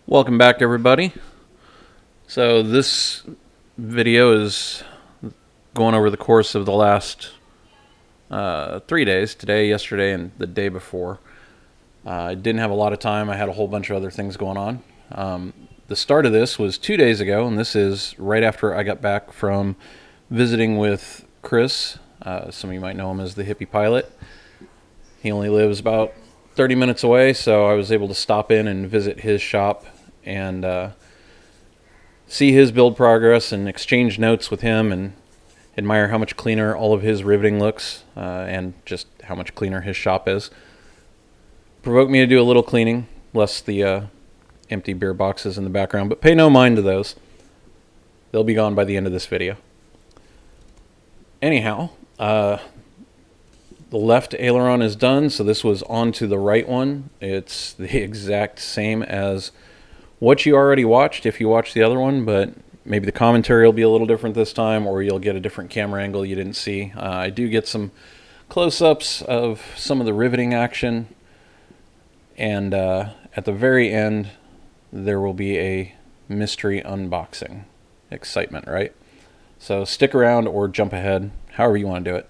Welcome back, everybody. So this video is going over the course of the last 3 days, today, yesterday, and the day before. I didn't have a lot of time. I had a whole bunch of other things going on. The start of this was 2 days ago, and this is right after I got back from visiting with Chris. Some of you might know him as the hippie pilot. He only lives about 30 minutes away, so I was able to stop in and visit his shop and see his build progress and exchange notes with him and admire how much cleaner all of his riveting looks and just how much cleaner his shop is. Provoked me to do a little cleaning, less the empty beer boxes in the background, but pay no mind to those. They'll be gone by the end of this video. Anyhow, the left aileron is done, so this was on to the right one. It's the exact same as what you already watched if you watched the other one, but maybe the commentary will be a little different this time, or you'll get a different camera angle you didn't see. I do get some close-ups of some of the riveting action, and at the very end there will be a mystery unboxing. Excitement, right? So stick around or jump ahead, however you want to do it.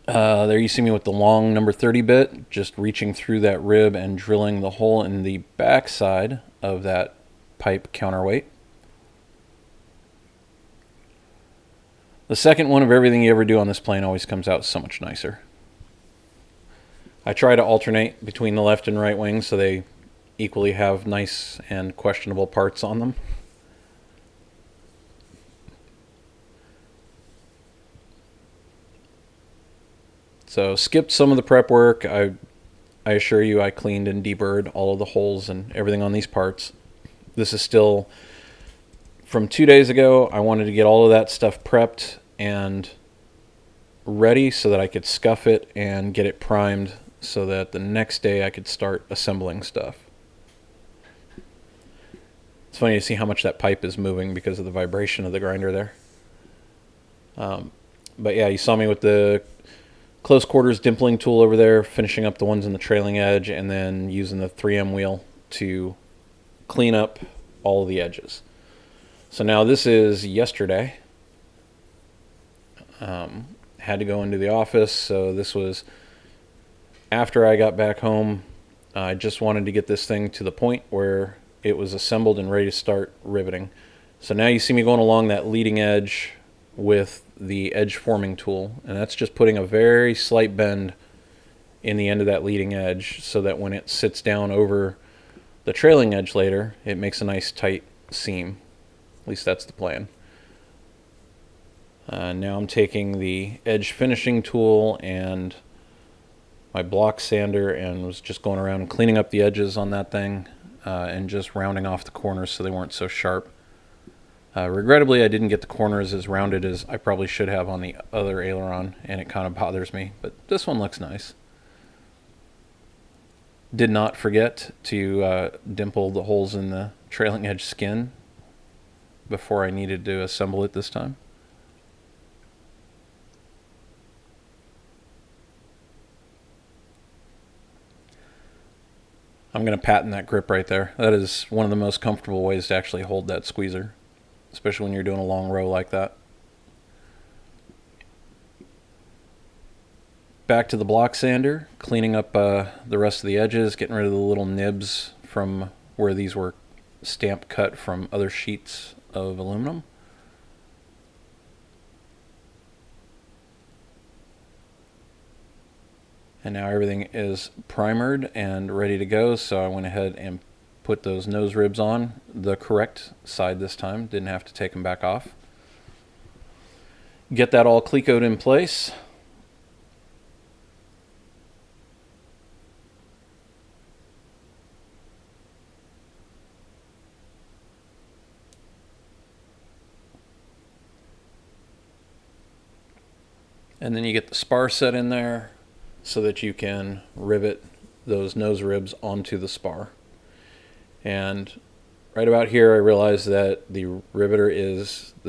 There you see me with the long number 30 bit, just reaching through that rib and drilling the hole in the back side of that pipe counterweight. The second one of everything you ever do on this plane always comes out so much nicer. I try to alternate between the left and right wings so they equally have nice and questionable parts on them. So skipped some of the prep work. I assure you I cleaned and deburred all of the holes and everything on these parts. This is still from 2 days ago. I wanted to get all of that stuff prepped and ready so that I could scuff it and get it primed so that the next day I could start assembling stuff. It's funny to see how much that pipe is moving because of the vibration of the grinder there. But yeah, you saw me with the close quarters dimpling tool over there, finishing up the ones in the trailing edge, and then using the 3M wheel to clean up all of the edges. So now this is yesterday. Had to go into the office, so this was after I got back home. I just wanted to get this thing to the point where it was assembled and ready to start riveting. So now you see me going along that leading edge with the edge forming tool, and that's just putting a very slight bend in the end of that leading edge so that when it sits down over the trailing edge later, it makes a nice tight seam. At least that's the plan. Now I'm taking the edge finishing tool and my block sander and was just going around and cleaning up the edges on that thing and just rounding off the corners so they weren't so sharp. Regrettably, I didn't get the corners as rounded as I probably should have on the other aileron, and it kind of bothers me, but this one looks nice. Did not forget to dimple the holes in the trailing edge skin before I needed to assemble it this time. I'm going to patent that grip right there. That is one of the most comfortable ways to actually hold that squeezer, especially when you're doing a long row like that. Back to the block sander, cleaning up the rest of the edges, getting rid of the little nibs from where these were stamp cut from other sheets of aluminum. And now everything is primered and ready to go, so I went ahead and put those nose ribs on the correct side this time. Didn't have to take them back off. Get that all clecoed in place. And then you get the spar set in there so that you can rivet those nose ribs onto the spar. And right about here I realized that the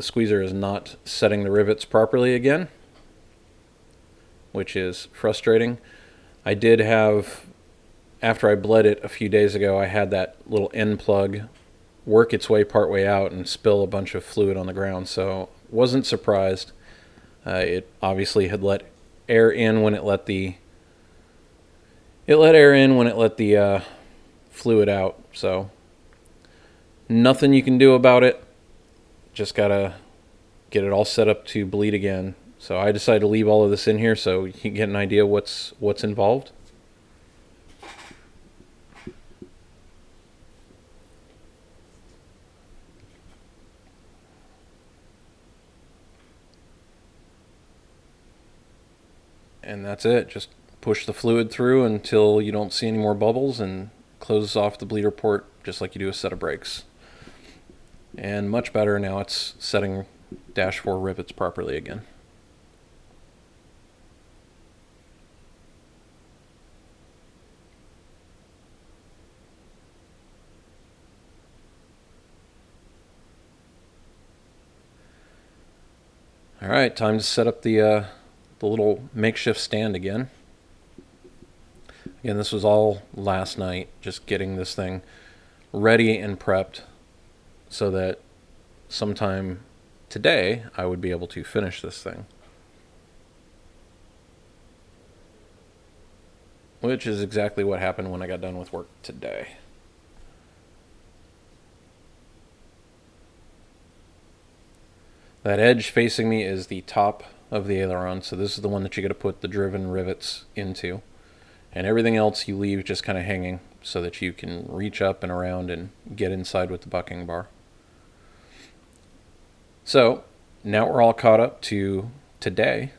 squeezer is not setting the rivets properly again, which is frustrating. I did have after I bled it a few days ago, I had that little end plug work its way part way out and spill a bunch of fluid on the ground. So wasn't surprised. It obviously had let air in when it let the fluid out. So nothing you can do about it. Just gotta get it all set up to bleed again. So I decided to leave all of this in here so you can get an idea what's involved. And that's it. Just push the fluid through until you don't see any more bubbles and close off the bleeder port just like you do a set of brakes. And much better now. It's setting dash 4 rivets properly again. All right, time to set up the little makeshift stand again. Again, this was all last night, just getting this thing ready and prepped so that sometime today I would be able to finish this thing. Which is exactly what happened when I got done with work today. That edge facing me is the top of the aileron, so this is the one that you got to put the driven rivets into. And everything else you leave just kind of hanging so that you can reach up and around and get inside with the bucking bar. So now we're all caught up to today.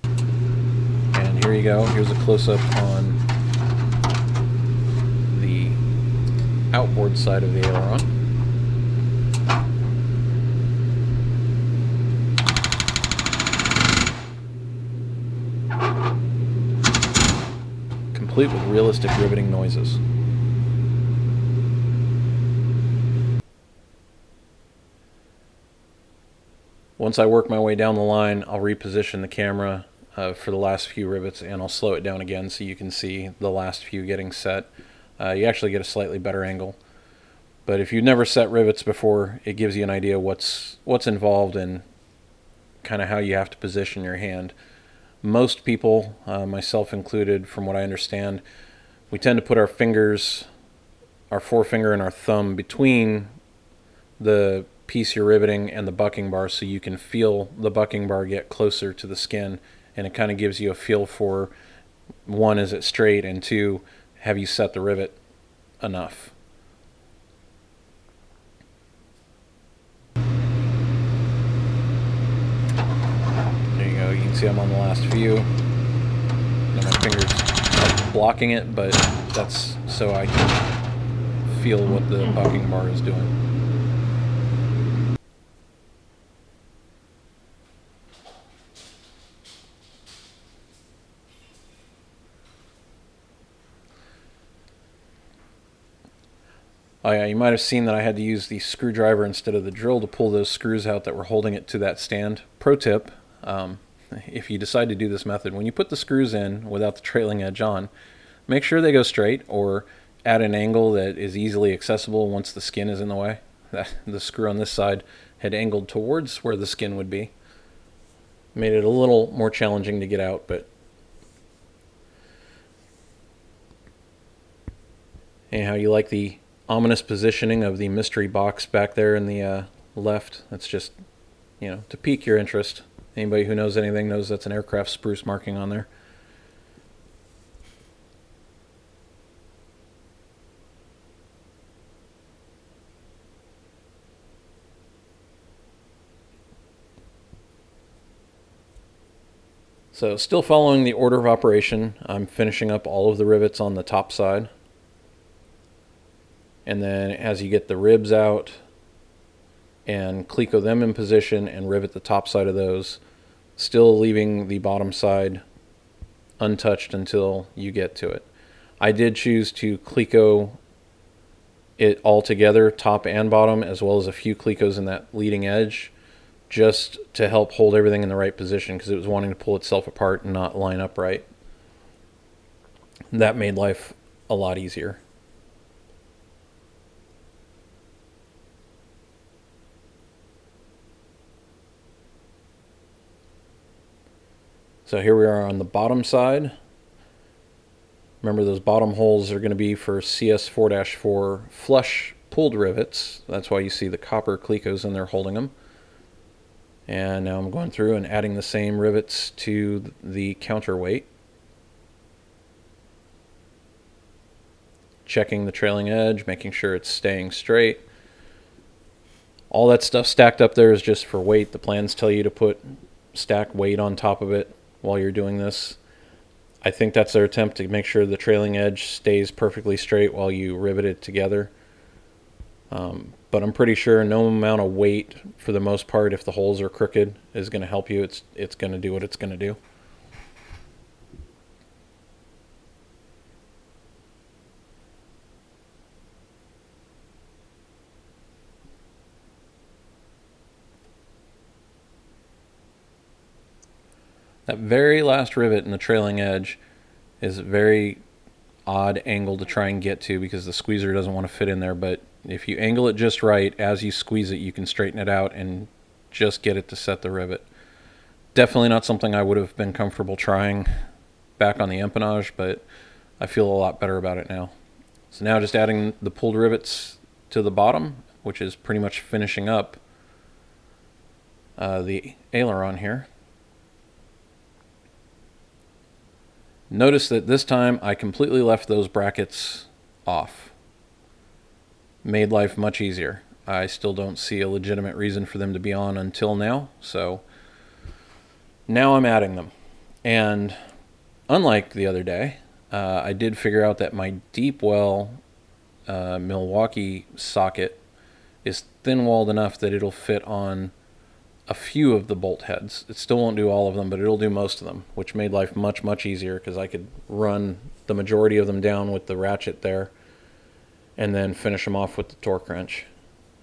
And here you go. Here's a close-up on the outboard side of the aileron. Complete with realistic riveting noises. Once I work my way down the line, I'll reposition the camera for the last few rivets, and I'll slow it down again so you can see the last few getting set. You actually get a slightly better angle. But if you've never set rivets before, it gives you an idea what's involved and kind of how you have to position your hand. Most people, myself included, from what I understand, we tend to put our fingers, our forefinger and our thumb between the piece you're riveting and the bucking bar so you can feel the bucking bar get closer to the skin, and it kind of gives you a feel for, one, is it straight, and two, have you set the rivet enough? There you go. You can see I'm on the last few. Now my fingers are blocking it, but that's so I can feel what the bucking bar is doing. Oh yeah, you might have seen that I had to use the screwdriver instead of the drill to pull those screws out that were holding it to that stand. Pro tip, if you decide to do this method, when you put the screws in without the trailing edge on, make sure they go straight or at an angle that is easily accessible once the skin is in the way. The screw on this side had angled towards where the skin would be. Made it a little more challenging to get out, but anyhow, you like the ominous positioning of the mystery box back there in the left. That's just, to pique your interest. Anybody who knows anything knows that's an aircraft spruce marking on there. So still following the order of operation, I'm finishing up all of the rivets on the top side. And then as you get the ribs out and cleco them in position and rivet the top side of those, still leaving the bottom side untouched until you get to it. I did choose to cleco it all together, top and bottom, as well as a few clecos in that leading edge, just to help hold everything in the right position, because it was wanting to pull itself apart and not line up right. That made life a lot easier. So here we are on the bottom side. Remember, those bottom holes are going to be for CS4-4 flush pulled rivets. That's why you see the copper clecos in there holding them. And now I'm going through and adding the same rivets to the counterweight. Checking the trailing edge, making sure it's staying straight. All that stuff stacked up there is just for weight. The plans tell you to stack weight on top of it while you're doing this. I think that's their attempt to make sure the trailing edge stays perfectly straight while you rivet it together. But I'm pretty sure no amount of weight, for the most part, if the holes are crooked, is going to help you. It's going to do what it's going to do. That very last rivet in the trailing edge is a very odd angle to try and get to because the squeezer doesn't want to fit in there, but if you angle it just right, as you squeeze it, you can straighten it out and just get it to set the rivet. Definitely not something I would have been comfortable trying back on the empennage, but I feel a lot better about it now. So now just adding the pulled rivets to the bottom, which is pretty much finishing up the aileron here. Notice that this time I completely left those brackets off. Made life much easier. I still don't see a legitimate reason for them to be on until now, so now I'm adding them. And unlike the other day, I did figure out that my deep well Milwaukee socket is thin-walled enough that it'll fit on a few of the bolt heads. It still won't do all of them, but it'll do most of them, which made life much, much easier because I could run the majority of them down with the ratchet there and then finish them off with the torque wrench.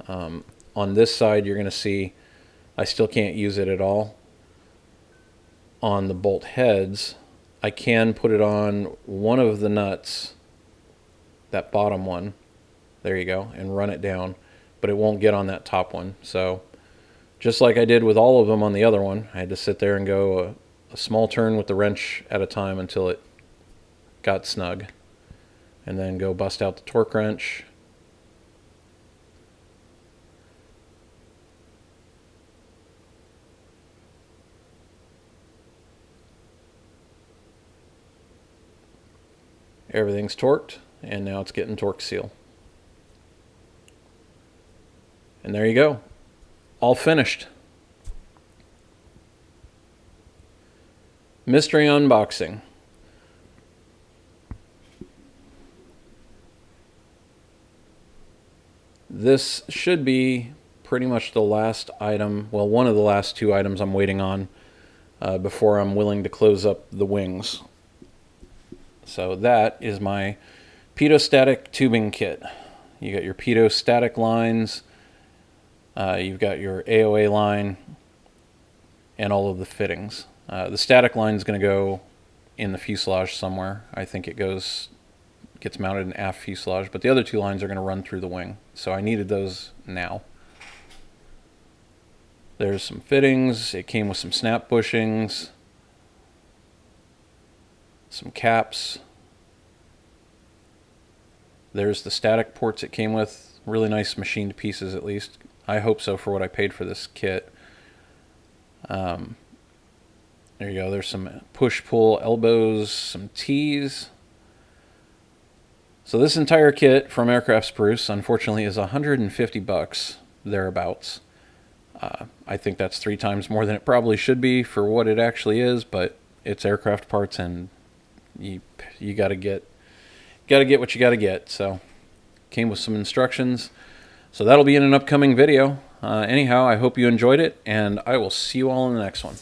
On this side, you're going to see I still can't use it at all. On the bolt heads, I can put it on one of the nuts, that bottom one, there you go, and run it down, but it won't get on that top one. So just like I did with all of them on the other one, I had to sit there and go a small turn with the wrench at a time until it got snug. And then go bust out the torque wrench. Everything's torqued, and now it's getting torque seal. And there you go. All finished. Mystery unboxing. This should be pretty much the last item, well, one of the last two items I'm waiting on before I'm willing to close up the wings. So that is my pitot-static tubing kit. You got your pitot-static lines, you've got your AOA line, and all of the fittings. The static line is going to go in the fuselage somewhere. I think it gets mounted in aft fuselage, but the other two lines are going to run through the wing. So I needed those now. There's some fittings. It came with some snap bushings, some caps. There's the static ports it came with. Really nice machined pieces, at least. I hope so for what I paid for this kit. There you go. There's some push-pull elbows, some T's. So this entire kit from Aircraft Spruce, unfortunately, is $150, thereabouts. I think that's 3 times more than it probably should be for what it actually is, but it's aircraft parts, and you gotta get what you gotta get. So came with some instructions. So that'll be in an upcoming video. Anyhow, I hope you enjoyed it, and I will see you all in the next one.